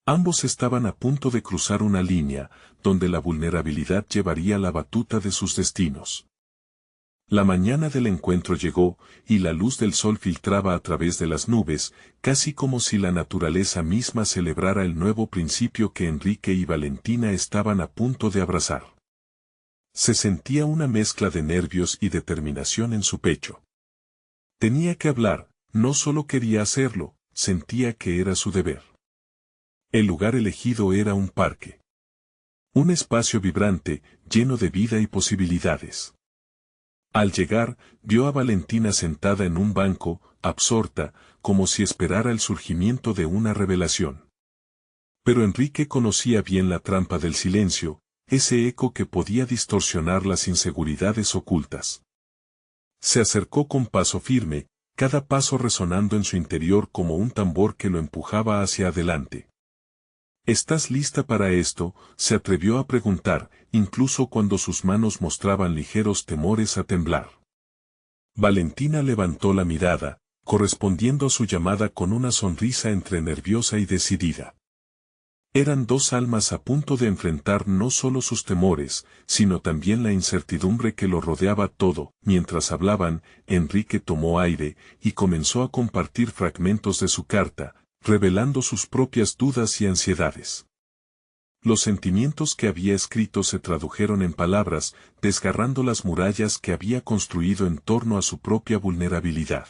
Ambos estaban a punto de cruzar una línea, donde la vulnerabilidad llevaría la batuta de sus destinos. La mañana del encuentro llegó, y la luz del sol filtraba a través de las nubes, casi como si la naturaleza misma celebrara el nuevo principio que Enrique y Valentina estaban a punto de abrazar. Se sentía una mezcla de nervios y determinación en su pecho. Tenía que hablar, no solo quería hacerlo, sentía que era su deber. El lugar elegido era un parque. Un espacio vibrante, lleno de vida y posibilidades. Al llegar, vio a Valentina sentada en un banco, absorta, como si esperara el surgimiento de una revelación. Pero Enrique conocía bien la trampa del silencio, ese eco que podía distorsionar las inseguridades ocultas. Se acercó con paso firme, cada paso resonando en su interior como un tambor que lo empujaba hacia adelante. ¿Estás lista para esto?, se atrevió a preguntar, incluso cuando sus manos mostraban ligeros temores a temblar. Valentina levantó la mirada, correspondiendo a su llamada con una sonrisa entre nerviosa y decidida. Eran dos almas a punto de enfrentar no solo sus temores, sino también la incertidumbre que lo rodeaba todo. Mientras hablaban, Enrique tomó aire y comenzó a compartir fragmentos de su carta, revelando sus propias dudas y ansiedades. Los sentimientos que había escrito se tradujeron en palabras, desgarrando las murallas que había construido en torno a su propia vulnerabilidad.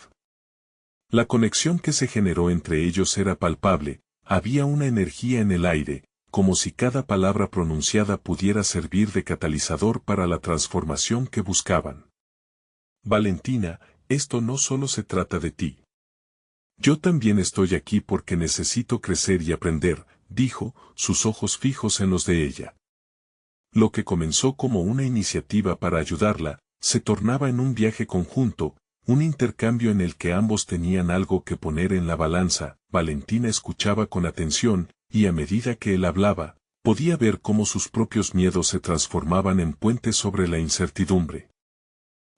La conexión que se generó entre ellos era palpable, había una energía en el aire, como si cada palabra pronunciada pudiera servir de catalizador para la transformación que buscaban. Valentina, esto no solo se trata de ti. Yo también estoy aquí porque necesito crecer y aprender, dijo, sus ojos fijos en los de ella. Lo que comenzó como una iniciativa para ayudarla, se tornaba en un viaje conjunto, un intercambio en el que ambos tenían algo que poner en la balanza. Valentina escuchaba con atención, y a medida que él hablaba, podía ver cómo sus propios miedos se transformaban en puentes sobre la incertidumbre.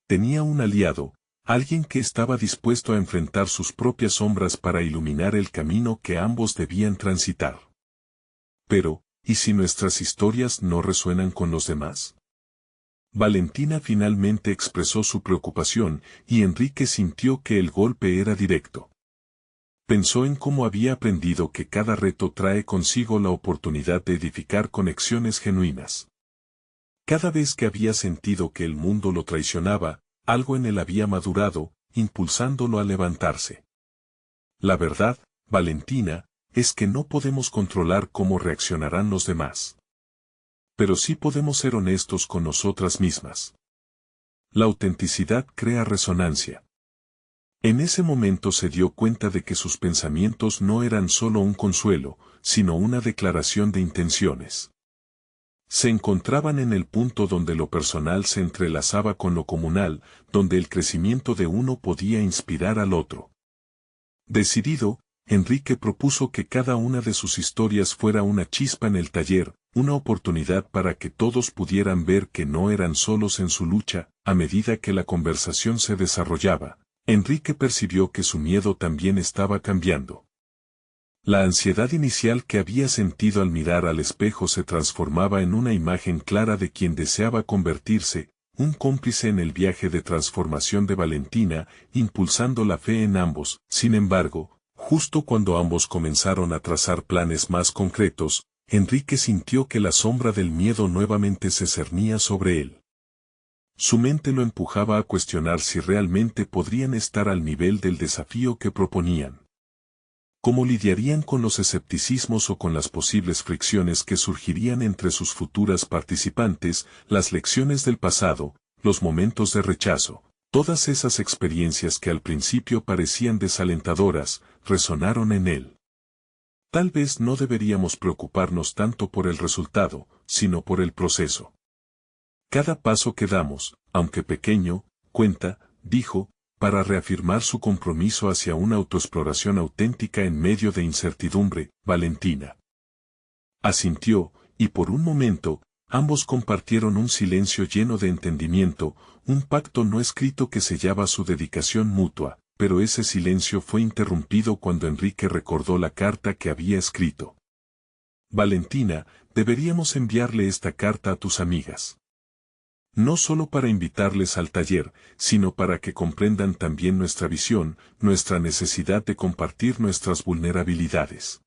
Tenía un aliado, alguien que estaba dispuesto a enfrentar sus propias sombras para iluminar el camino que ambos debían transitar. Pero, ¿y si nuestras historias no resuenan con los demás? Valentina finalmente expresó su preocupación, y Enrique sintió que el golpe era directo. Pensó en cómo había aprendido que cada reto trae consigo la oportunidad de edificar conexiones genuinas. Cada vez que había sentido que el mundo lo traicionaba, algo en él había madurado, impulsándolo a levantarse. La verdad, Valentina, es que no podemos controlar cómo reaccionarán los demás. Pero sí podemos ser honestos con nosotras mismas. La autenticidad crea resonancia. En ese momento se dio cuenta de que sus pensamientos no eran solo un consuelo, sino una declaración de intenciones. Se encontraban en el punto donde lo personal se entrelazaba con lo comunal, donde el crecimiento de uno podía inspirar al otro. Decidido, Enrique propuso que cada una de sus historias fuera una chispa en el taller, una oportunidad para que todos pudieran ver que no eran solos en su lucha. A medida que la conversación se desarrollaba, Enrique percibió que su miedo también estaba cambiando. La ansiedad inicial que había sentido al mirar al espejo se transformaba en una imagen clara de quien deseaba convertirse, un cómplice en el viaje de transformación de Valentina, impulsando la fe en ambos. Sin embargo, justo cuando ambos comenzaron a trazar planes más concretos, Enrique sintió que la sombra del miedo nuevamente se cernía sobre él. Su mente lo empujaba a cuestionar si realmente podrían estar al nivel del desafío que proponían. ¿Cómo lidiarían con los escepticismos o con las posibles fricciones que surgirían entre sus futuras participantes, las lecciones del pasado, los momentos de rechazo? Todas esas experiencias que al principio parecían desalentadoras, resonaron en él. Tal vez no deberíamos preocuparnos tanto por el resultado, sino por el proceso. Cada paso que damos, aunque pequeño, cuenta, dijo, para reafirmar su compromiso hacia una autoexploración auténtica en medio de incertidumbre. Valentina asintió, y por un momento, ambos compartieron un silencio lleno de entendimiento, un pacto no escrito que sellaba su dedicación mutua, pero ese silencio fue interrumpido cuando Enrique recordó la carta que había escrito. Valentina, deberíamos enviarle esta carta a tus amigas. No solo para invitarles al taller, sino para que comprendan también nuestra visión, nuestra necesidad de compartir nuestras vulnerabilidades.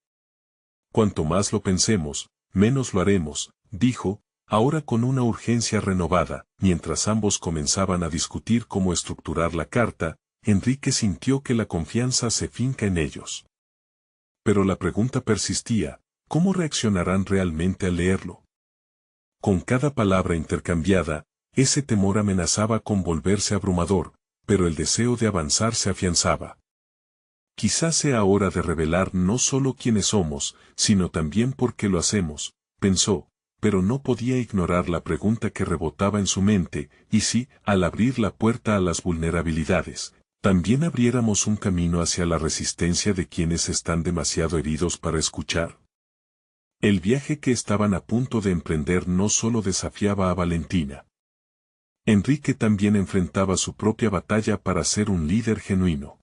Cuanto más lo pensemos, menos lo haremos, dijo, ahora con una urgencia renovada. Mientras ambos comenzaban a discutir cómo estructurar la carta, Enrique sintió que la confianza se finca en ellos. Pero la pregunta persistía, ¿cómo reaccionarán realmente al leerlo? Con cada palabra intercambiada, ese temor amenazaba con volverse abrumador, pero el deseo de avanzar se afianzaba. Quizás sea hora de revelar no solo quiénes somos, sino también por qué lo hacemos, pensó, pero no podía ignorar la pregunta que rebotaba en su mente, y si, al abrir la puerta a las vulnerabilidades, también abriéramos un camino hacia la resistencia de quienes están demasiado heridos para escuchar. El viaje que estaban a punto de emprender no solo desafiaba a Valentina. Enrique también enfrentaba su propia batalla para ser un líder genuino.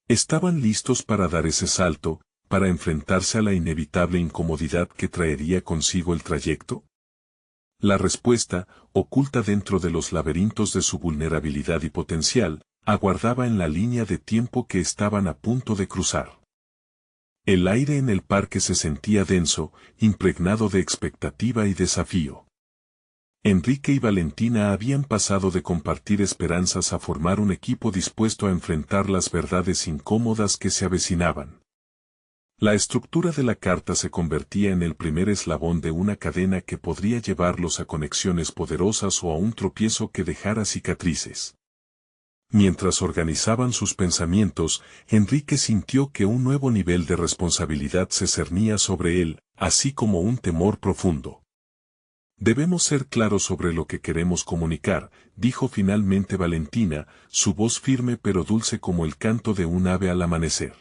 ¿Estaban listos para dar ese salto, para enfrentarse a la inevitable incomodidad que traería consigo el trayecto? La respuesta, oculta dentro de los laberintos de su vulnerabilidad y potencial, aguardaba en la línea de tiempo que estaban a punto de cruzar. El aire en el parque se sentía denso, impregnado de expectativa y desafío. Enrique y Valentina habían pasado de compartir esperanzas a formar un equipo dispuesto a enfrentar las verdades incómodas que se avecinaban. La estructura de la carta se convertía en el primer eslabón de una cadena que podría llevarlos a conexiones poderosas o a un tropiezo que dejara cicatrices. Mientras organizaban sus pensamientos, Enrique sintió que un nuevo nivel de responsabilidad se cernía sobre él, así como un temor profundo. Debemos ser claros sobre lo que queremos comunicar, dijo finalmente Valentina, su voz firme pero dulce como el canto de un ave al amanecer.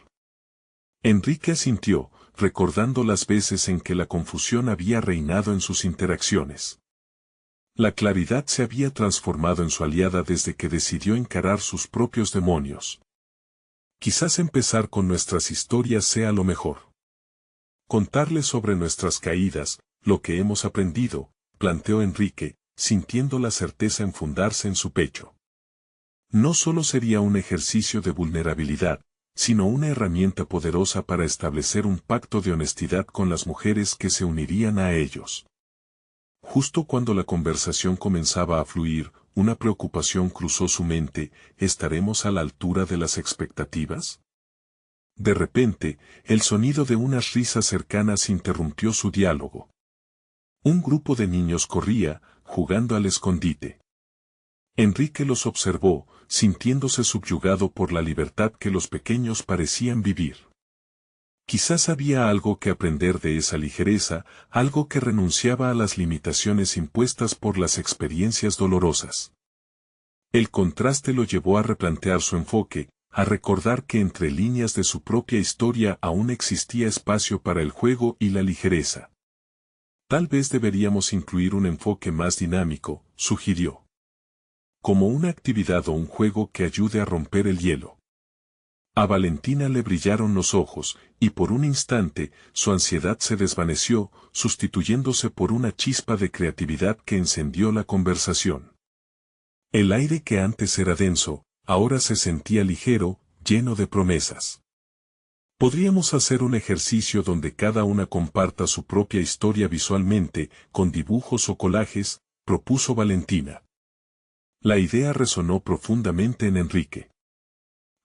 Enrique asintió, recordando las veces en que la confusión había reinado en sus interacciones. La claridad se había transformado en su aliada desde que decidió encarar sus propios demonios. Quizás empezar con nuestras historias sea lo mejor. Contarles sobre nuestras caídas, lo que hemos aprendido, planteó Enrique, sintiendo la certeza enfundarse en su pecho. No solo sería un ejercicio de vulnerabilidad, sino una herramienta poderosa para establecer un pacto de honestidad con las mujeres que se unirían a ellos. Justo cuando la conversación comenzaba a fluir, una preocupación cruzó su mente: ¿estaremos a la altura de las expectativas? De repente, el sonido de unas risas cercanas interrumpió su diálogo. Un grupo de niños corría, jugando al escondite. Enrique los observó, sintiéndose subyugado por la libertad que los pequeños parecían vivir. Quizás había algo que aprender de esa ligereza, algo que renunciaba a las limitaciones impuestas por las experiencias dolorosas. El contraste lo llevó a replantear su enfoque, a recordar que entre líneas de su propia historia aún existía espacio para el juego y la ligereza. Tal vez deberíamos incluir un enfoque más dinámico, sugirió. Como una actividad o un juego que ayude a romper el hielo. A Valentina le brillaron los ojos, y por un instante, su ansiedad se desvaneció, sustituyéndose por una chispa de creatividad que encendió la conversación. El aire que antes era denso, ahora se sentía ligero, lleno de promesas. Podríamos hacer un ejercicio donde cada una comparta su propia historia visualmente, con dibujos o collages, propuso Valentina. La idea resonó profundamente en Enrique.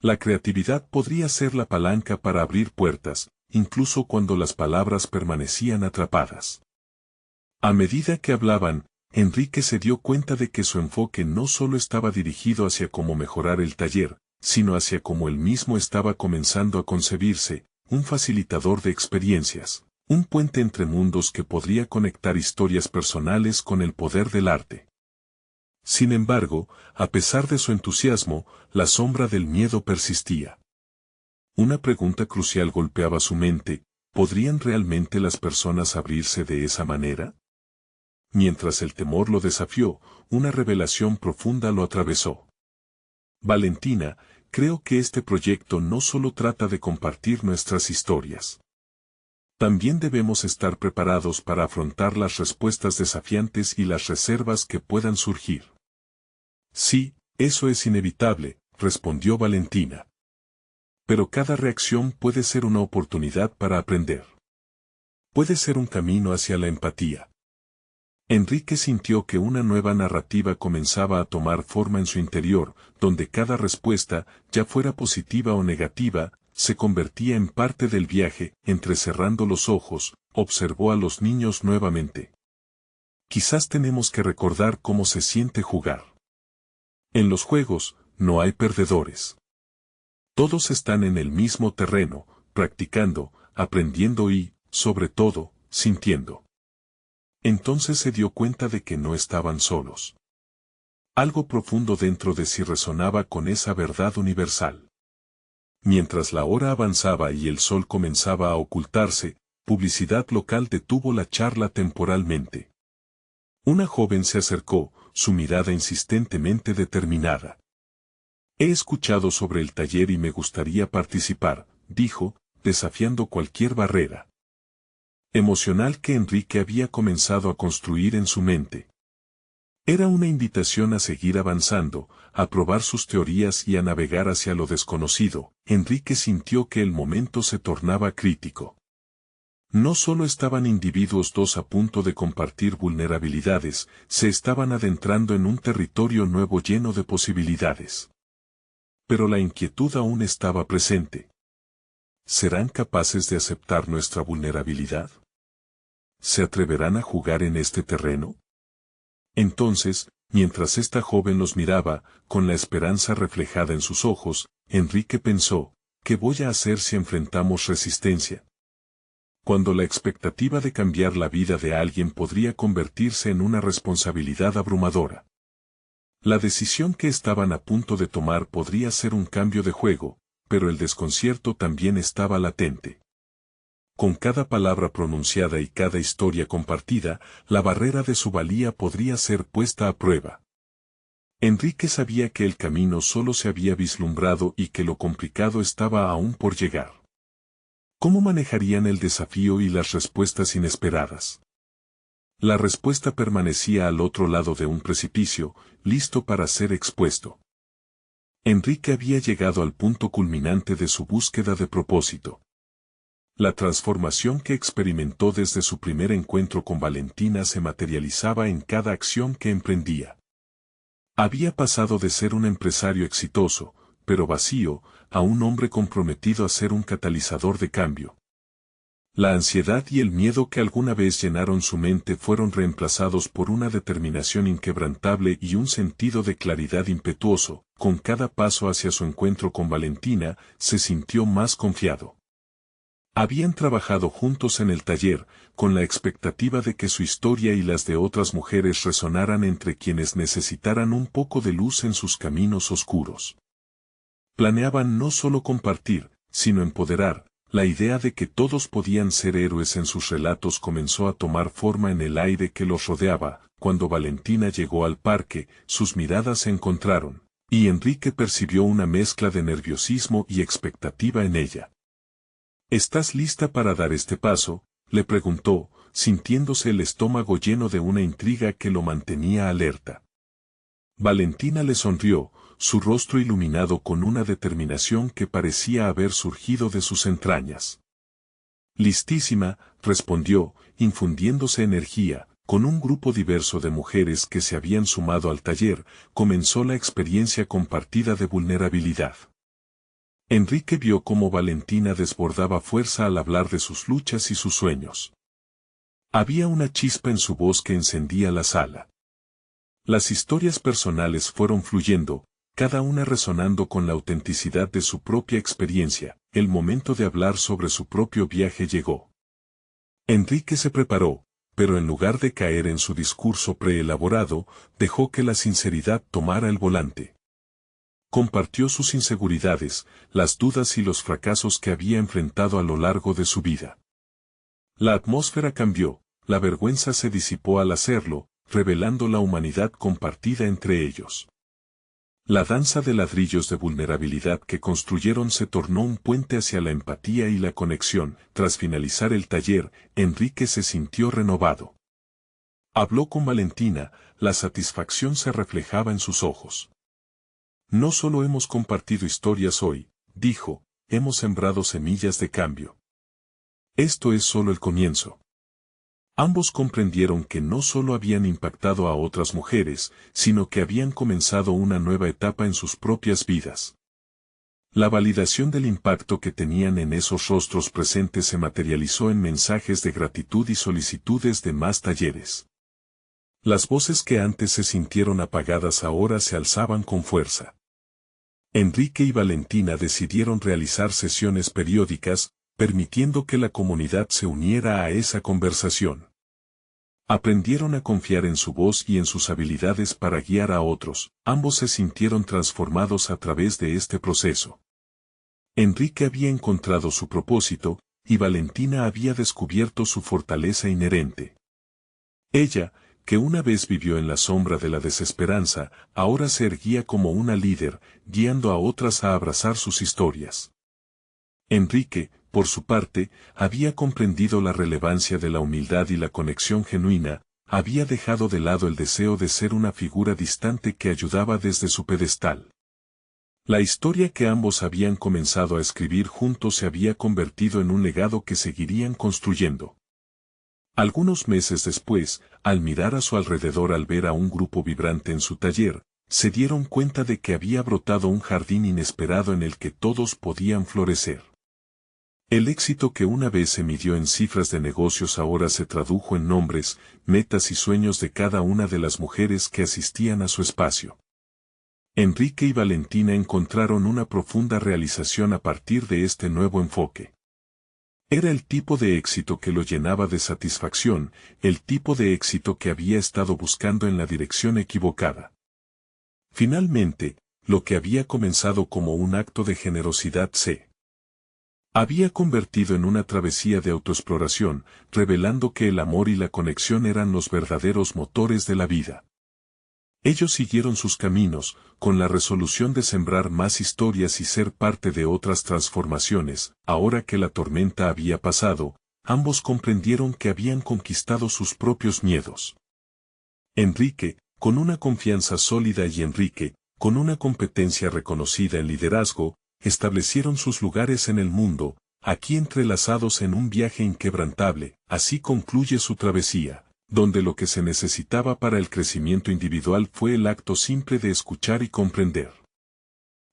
La creatividad podría ser la palanca para abrir puertas, incluso cuando las palabras permanecían atrapadas. A medida que hablaban, Enrique se dio cuenta de que su enfoque no solo estaba dirigido hacia cómo mejorar el taller, sino hacia cómo él mismo estaba comenzando a concebirse, un facilitador de experiencias, un puente entre mundos que podría conectar historias personales con el poder del arte. Sin embargo, a pesar de su entusiasmo, la sombra del miedo persistía. Una pregunta crucial golpeaba su mente: ¿podrían realmente las personas abrirse de esa manera? Mientras el temor lo desafió, una revelación profunda lo atravesó. Valentina, creo que este proyecto no solo trata de compartir nuestras historias. También debemos estar preparados para afrontar las respuestas desafiantes y las reservas que puedan surgir. Sí, eso es inevitable, respondió Valentina. Pero cada reacción puede ser una oportunidad para aprender. Puede ser un camino hacia la empatía. Enrique sintió que una nueva narrativa comenzaba a tomar forma en su interior, donde cada respuesta, ya fuera positiva o negativa, se convertía en parte del viaje. Entrecerrando los ojos, observó a los niños nuevamente. Quizás tenemos que recordar cómo se siente jugar. En los juegos, no hay perdedores. Todos están en el mismo terreno, practicando, aprendiendo y, sobre todo, sintiendo. Entonces se dio cuenta de que no estaban solos. Algo profundo dentro de sí resonaba con esa verdad universal. Mientras la hora avanzaba y el sol comenzaba a ocultarse, publicidad local detuvo la charla temporalmente. Una joven se acercó, su mirada insistentemente determinada. He escuchado sobre el taller y me gustaría participar, dijo, desafiando cualquier barrera emocional que Enrique había comenzado a construir en su mente. Era una invitación a seguir avanzando, a probar sus teorías y a navegar hacia lo desconocido. Enrique sintió que el momento se tornaba crítico. No solo estaban individuos dos a punto de compartir vulnerabilidades, se estaban adentrando en un territorio nuevo lleno de posibilidades. Pero la inquietud aún estaba presente. ¿Serán capaces de aceptar nuestra vulnerabilidad? ¿Se atreverán a jugar en este terreno? Entonces, mientras esta joven los miraba, con la esperanza reflejada en sus ojos, Enrique pensó: ¿qué voy a hacer si enfrentamos resistencia? Cuando la expectativa de cambiar la vida de alguien podría convertirse en una responsabilidad abrumadora. La decisión que estaban a punto de tomar podría ser un cambio de juego, pero el desconcierto también estaba latente. Con cada palabra pronunciada y cada historia compartida, la barrera de su valía podría ser puesta a prueba. Enrique sabía que el camino solo se había vislumbrado y que lo complicado estaba aún por llegar. ¿Cómo manejarían el desafío y las respuestas inesperadas? La respuesta permanecía al otro lado de un precipicio, listo para ser expuesto. Enrique había llegado al punto culminante de su búsqueda de propósito. La transformación que experimentó desde su primer encuentro con Valentina se materializaba en cada acción que emprendía. Había pasado de ser un empresario exitoso, pero vacío, a un hombre comprometido a ser un catalizador de cambio. La ansiedad y el miedo que alguna vez llenaron su mente fueron reemplazados por una determinación inquebrantable y un sentido de claridad impetuoso. Con cada paso hacia su encuentro con Valentina, se sintió más confiado. Habían trabajado juntos en el taller, con la expectativa de que su historia y las de otras mujeres resonaran entre quienes necesitaran un poco de luz en sus caminos oscuros. Planeaban no solo compartir, sino empoderar. La idea de que todos podían ser héroes en sus relatos comenzó a tomar forma en el aire que los rodeaba. Cuando Valentina llegó al parque, sus miradas se encontraron, y Enrique percibió una mezcla de nerviosismo y expectativa en ella. ¿Estás lista para dar este paso?, le preguntó, sintiéndose el estómago lleno de una intriga que lo mantenía alerta. Valentina le sonrió, su rostro iluminado con una determinación que parecía haber surgido de sus entrañas. Listísima, respondió, infundiéndose energía. Con un grupo diverso de mujeres que se habían sumado al taller, comenzó la experiencia compartida de vulnerabilidad. Enrique vio cómo Valentina desbordaba fuerza al hablar de sus luchas y sus sueños. Había una chispa en su voz que encendía la sala. Las historias personales fueron fluyendo, cada una resonando con la autenticidad de su propia experiencia. El momento de hablar sobre su propio viaje llegó. Enrique se preparó, pero en lugar de caer en su discurso preelaborado, dejó que la sinceridad tomara el volante. Compartió sus inseguridades, las dudas y los fracasos que había enfrentado a lo largo de su vida. La atmósfera cambió, la vergüenza se disipó al hacerlo, revelando la humanidad compartida entre ellos. La danza de ladrillos de vulnerabilidad que construyeron se tornó un puente hacia la empatía y la conexión. Tras finalizar el taller, Enrique se sintió renovado. Habló con Valentina, la satisfacción se reflejaba en sus ojos. No solo hemos compartido historias hoy, dijo, hemos sembrado semillas de cambio. Esto es solo el comienzo. Ambos comprendieron que no solo habían impactado a otras mujeres, sino que habían comenzado una nueva etapa en sus propias vidas. La validación del impacto que tenían en esos rostros presentes se materializó en mensajes de gratitud y solicitudes de más talleres. Las voces que antes se sintieron apagadas ahora se alzaban con fuerza. Enrique y Valentina decidieron realizar sesiones periódicas, permitiendo que la comunidad se uniera a esa conversación. Aprendieron a confiar en su voz y en sus habilidades para guiar a otros. Ambos se sintieron transformados a través de este proceso. Enrique había encontrado su propósito, y Valentina había descubierto su fortaleza inherente. Ella, que una vez vivió en la sombra de la desesperanza, ahora se erguía como una líder, guiando a otras a abrazar sus historias. Enrique, por su parte, había comprendido la relevancia de la humildad y la conexión genuina, había dejado de lado el deseo de ser una figura distante que ayudaba desde su pedestal. La historia que ambos habían comenzado a escribir juntos se había convertido en un legado que seguirían construyendo. Algunos meses después, al mirar a su alrededor al ver a un grupo vibrante en su taller, se dieron cuenta de que había brotado un jardín inesperado en el que todos podían florecer. El éxito que una vez se midió en cifras de negocios ahora se tradujo en nombres, metas y sueños de cada una de las mujeres que asistían a su espacio. Enrique y Valentina encontraron una profunda realización a partir de este nuevo enfoque. Era el tipo de éxito que lo llenaba de satisfacción, el tipo de éxito que había estado buscando en la dirección equivocada. Finalmente, lo que había comenzado como un acto de generosidad se había convertido en una travesía de autoexploración, revelando que el amor y la conexión eran los verdaderos motores de la vida. Ellos siguieron sus caminos, con la resolución de sembrar más historias y ser parte de otras transformaciones. Ahora que la tormenta había pasado, ambos comprendieron que habían conquistado sus propios miedos. Enrique, con una confianza sólida, y Enrique, con una competencia reconocida en liderazgo, establecieron sus lugares en el mundo, aquí entrelazados en un viaje inquebrantable. Así concluye su travesía, donde lo que se necesitaba para el crecimiento individual fue el acto simple de escuchar y comprender.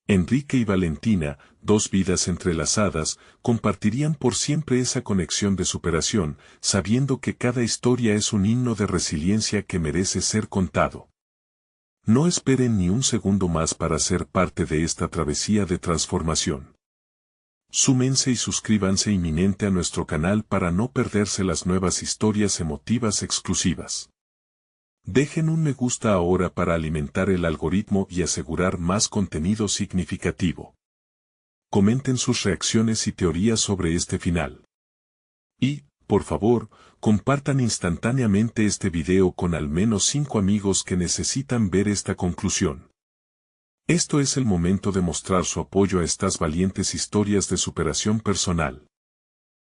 Enrique y Valentina, dos vidas entrelazadas, compartirían por siempre esa conexión de superación, sabiendo que cada historia es un himno de resiliencia que merece ser contado. No esperen ni un segundo más para ser parte de esta travesía de transformación. Súmense y suscríbanse inminente a nuestro canal para no perderse las nuevas historias emotivas exclusivas. Dejen un me gusta ahora para alimentar el algoritmo y asegurar más contenido significativo. Comenten sus reacciones y teorías sobre este final. Y, por favor, compartan instantáneamente este video con al menos 5 amigos que necesitan ver esta conclusión. Esto es el momento de mostrar su apoyo a estas valientes historias de superación personal.